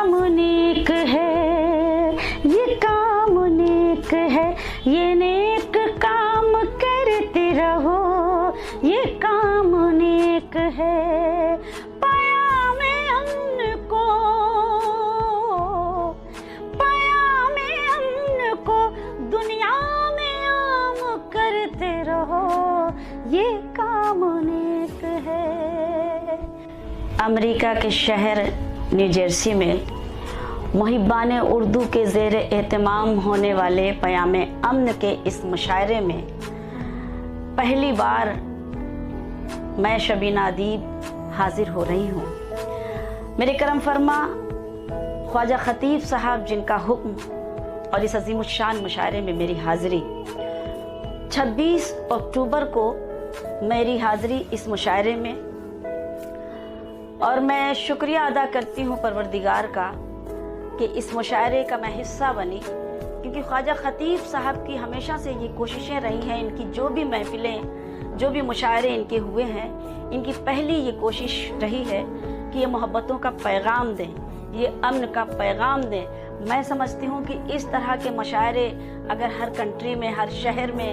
काम नेक है, ये काम नेक है, ये नेक काम करते रहो, ये काम नेक है। पाया में अन्न को, पाया में अन्न को दुनिया में आम करते रहो, ये काम नेक है। अमेरिका के शहर न्यू जर्सी में मुहिब्बान उर्दू के ज़ेर एहतमाम होने वाले पयामे अमन के इस मुशायरे में पहली बार मैं शबीना अदीब हाजिर हो रही हूँ। मेरे करम फरमा ख्वाजा खतीब साहब जिनका हुक्म और इस अजीमुशान मुशायरे में मेरी हाज़िरी, 26 अक्टूबर को मेरी हाज़िरी इस मुशायरे में, और मैं शुक्रिया अदा करती हूँ परवरदिगार का कि इस मुशायरे का मैं हिस्सा बनी, क्योंकि ख्वाजा खतीब साहब की हमेशा से ये कोशिशें रही हैं। इनकी जो भी महफिलें, जो भी मुशायरे इनके हुए हैं, इनकी पहली ये कोशिश रही है कि ये मोहब्बतों का पैगाम दें, ये अमन का पैगाम दें। मैं समझती हूँ कि इस तरह के मुशायरे अगर हर कंट्री में, हर शहर में,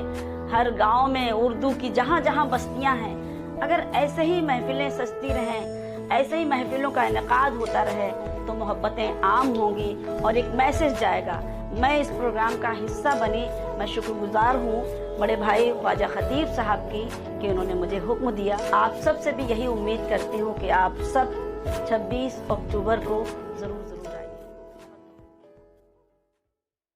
हर गाँव में उर्दू की जहाँ जहाँ बस्तियाँ हैं, अगर ऐसे ही महफिलें सजती रहें, ऐसे ही महफिलों का इनेकाद होता रहे, तो मोहब्बतें आम होंगी और एक मैसेज जाएगा। मैं इस प्रोग्राम का हिस्सा बनी, मैं शुक्रगुजार हूँ बड़े भाई ख्वाजा खतीब साहब की कि उन्होंने मुझे हुक्म दिया। आप सब से भी यही उम्मीद करती हूँ कि आप सब 26 अक्टूबर को ज़रूर